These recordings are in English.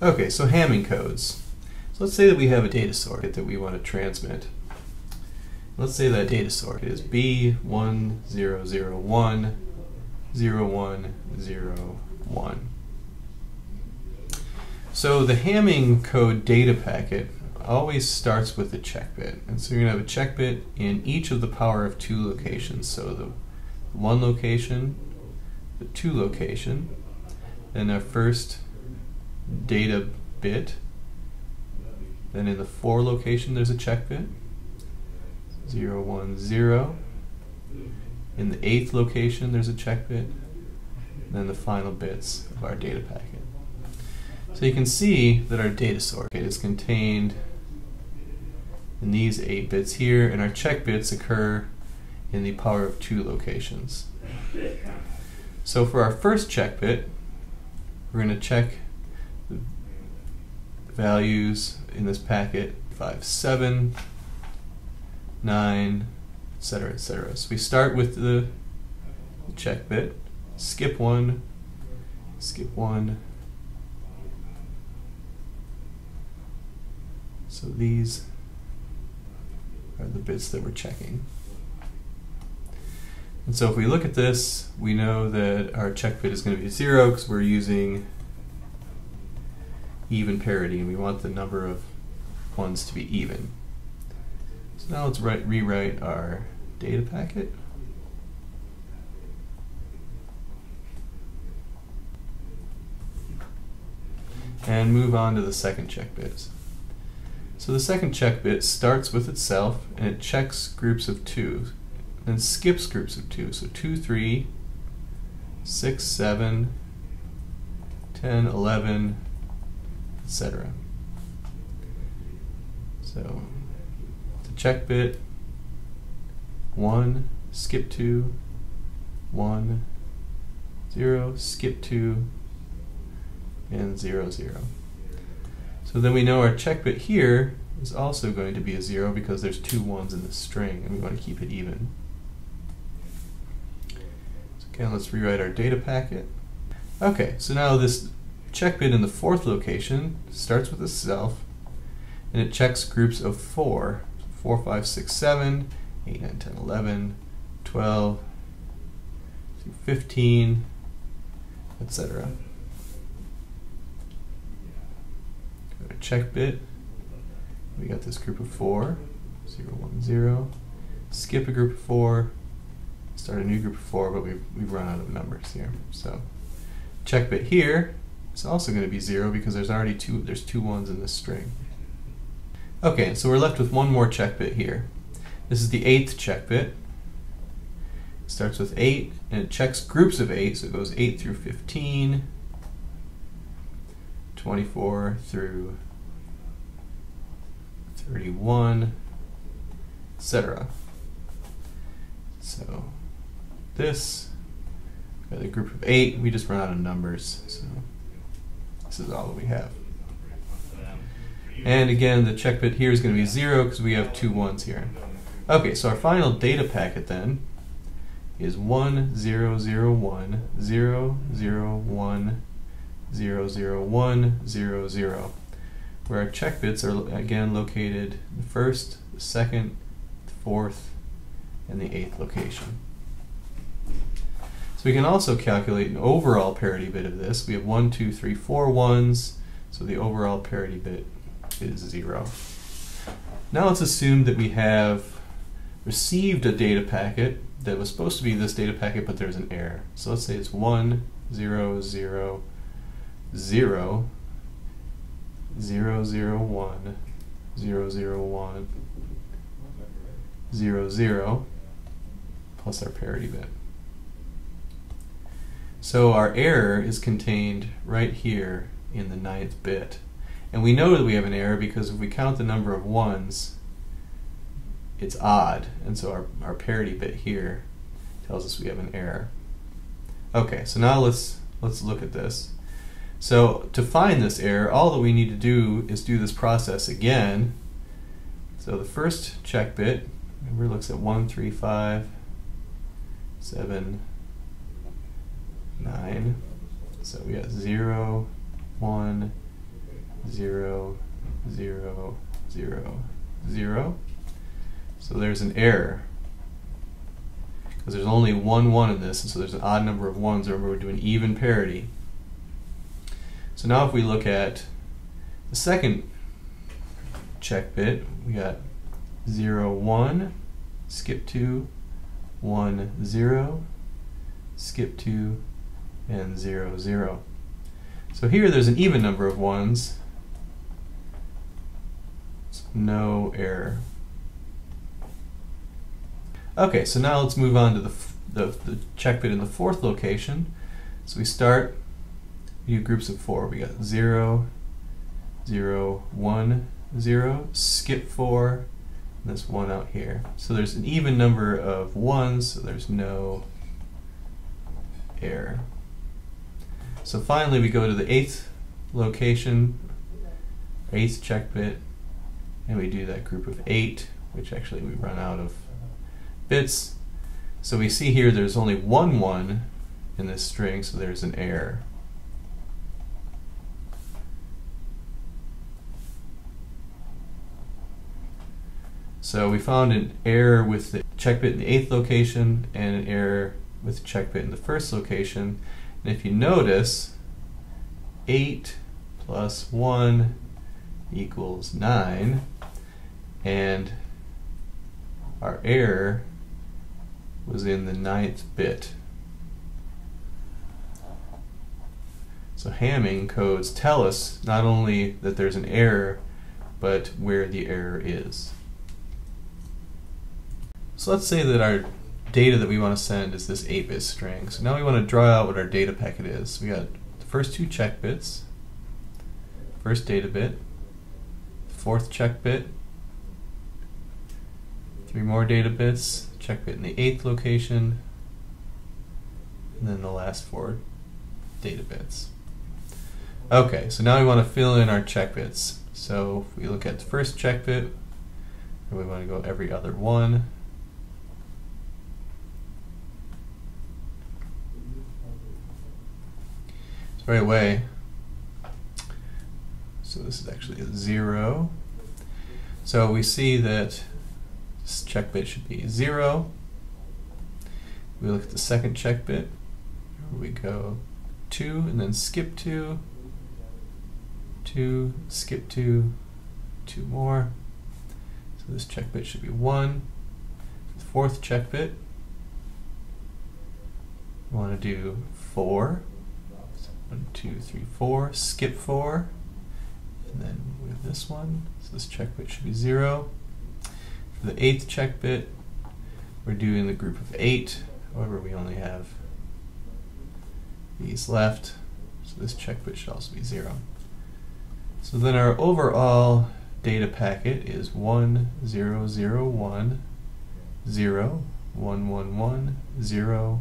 Okay, so Hamming codes. So let's say that we have a data source that we want to transmit. Let's say that data source is B10010101. So the Hamming code data packet always starts with a check bit. And so you're going to have a check bit in each of the power of 2 locations. So the 1 location, the 2 location, then our first data bit. Then in the 4 location there's a check bit, 0, 1, 0. In the 8th location there's a check bit, and then the final bits of our data packet. So you can see that our data source is contained in these 8 bits here, and our check bits occur in the power of 2 locations. So for our first check bit, we're going to check the values in this packet 5, 7, 9, etc., etc. So we start with the check bit, skip 1, skip 1. So these are the bits that we're checking. And so if we look at this, we know that our check bit is going to be 0 because we're using even parity, and we want the number of ones to be even. So now let's rewrite our data packet. And move on to the second check bit. So the second check bit starts with itself, and it checks groups of 2, then skips groups of 2. So 2, 3, 6, 7, 10, 11, etc. So the check bit 1, skip 2, 1, 0, skip 2, and 0, 0. So then we know our check bit here is also going to be a 0 because there's 2 1s in the string, and we want to keep it even. So again, let's rewrite our data packet. Okay, so now this check bit in the 4th location starts with itself, and it checks groups of 4. 4, 5, 6, 7, 8, 9, 10, 11, 12, 15, etc. Go to check bit. We got this group of 4, 0, 1, 0. Skip a group of 4, start a new group of 4, but we've run out of numbers here. So check bit here is also going to be 0 because there's already there's 2 1s in this string. Okay, so we're left with one more check bit here. This is the 8th check bit. It starts with 8, and it checks groups of 8, so it goes 8 through 15, 24 through 31, etc. So this, got a group of 8, we just run out of numbers, so this is all that we have. And again, the check bit here is going to be 0 because we have 2 1s here. Okay, so our final data packet then is 1, 0, 0, 1, 0, 0, 1, 0, 0, 1, 0, 0, where our check bits are again located in the 1st, the 2nd, the 4th, and the 8th location. So we can also calculate an overall parity bit of this. We have 1, 2, 3, 4 1s, so the overall parity bit is 0. Now let's assume that we have received a data packet that was supposed to be this data packet, but there's an error. So let's say it's 1, 0, 0, 0, 0, 0, 1, 0, 0, 1, 0, 0, plus our parity bit. So our error is contained right here in the 9th bit. And we know that we have an error because if we count the number of 1s, it's odd. And so our parity bit here tells us we have an error. Okay, so now let's look at this. So to find this error, all that we need to do is do this process again. So the first check bit, remember, looks at 1, 3, 5, 7, 9. So we got 0, 1, 0, 0, 0, 0. So there's an error, because there's only one 1 in this, and so there's an odd number of 1s. Remember, we're doing even parity. So now if we look at the second check bit, we got 0, 1, skip 2, 1, 0, skip 2, and 0, 0. So here there's an even number of 1s, so no error. Okay, so now let's move on to the check bit in the fourth location. So we start, we do groups of 4. We got 0, 0, 1, 0, skip 4, and this 1 out here. So there's an even number of 1s, so there's no error. So finally we go to the 8th location, 8th check bit, and we do that group of 8, which actually we run out of bits. So we see here there's only one 1 in this string, so there's an error. So we found an error with the check bit in the 8th location and an error with the check bit in the first location. And if you notice, 8 plus 1 equals 9, and our error was in the 9th bit. So Hamming codes tell us not only that there's an error, but where the error is. So let's say that our data that we want to send is this 8-bit string. So now we want to draw out what our data packet is. We got the first 2 check bits, first data bit, fourth check bit, 3 more data bits, check bit in the 8th location, and then the last 4 data bits. Okay, so now we want to fill in our check bits. So if we look at the first check bit, we want to go every other 1. So right away, so this is actually a 0. So we see that this check bit should be 0. We look at the second check bit. Here we go 2, and then skip 2, 2, skip 2, 2 more. So this check bit should be 1. The fourth check bit, we want to do 4. So 1, 2, 3, 4. Skip 4, and then we have this one. So this check bit should be 0. For the 8th check bit, we're doing the group of 8. However, we only have these left, so this check bit should also be 0. So then our overall data packet is 1, 0, 0, 1, 0, 1, 1, 1, 0,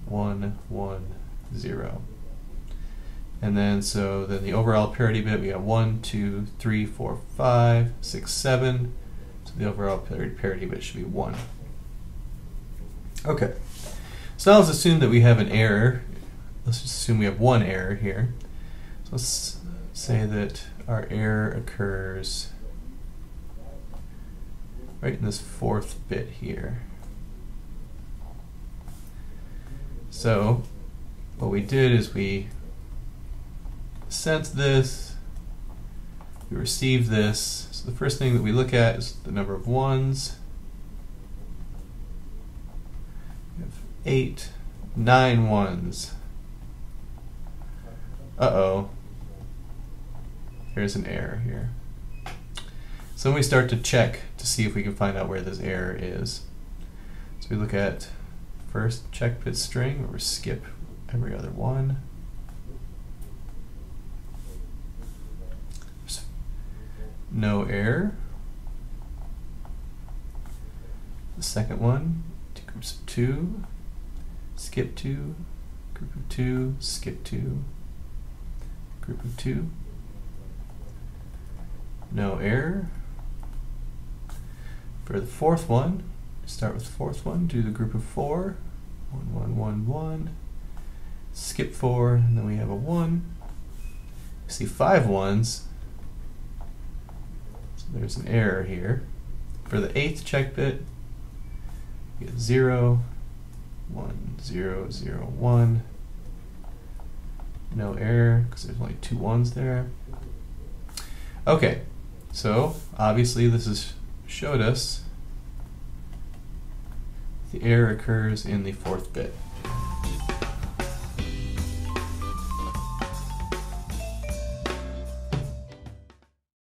1, 1, 0. And then so then the overall parity bit, we got 1, 2, 3, 4, 5, 6, 7. So the overall parity bit should be 1. Okay. So now let's assume that we have an error. Let's just assume we have one error here. So let's say that our error occurs right in this 4th bit here. So what we did is we sent this, we received this. So the first thing that we look at is the number of 1s. We have 8, 9 1s. Uh-oh. There's an error here. So then we start to check to see if we can find out where this error is. So we look at first check bit string, where we skip every other 1. There's no error. The second one, 2 groups of 2, skip 2, group of 2, skip 2, group of 2. No error. For the fourth one, start with the fourth one, do the group of 4, 1, 1, 1, 1, skip 4, and then we have a 1. We see 5 1s, there's an error here. For the 8th check bit, we get 0, 1, 0, 0, 1. No error, because there's only 2 1s there. Okay, so obviously this has showed us the error occurs in the 4th bit.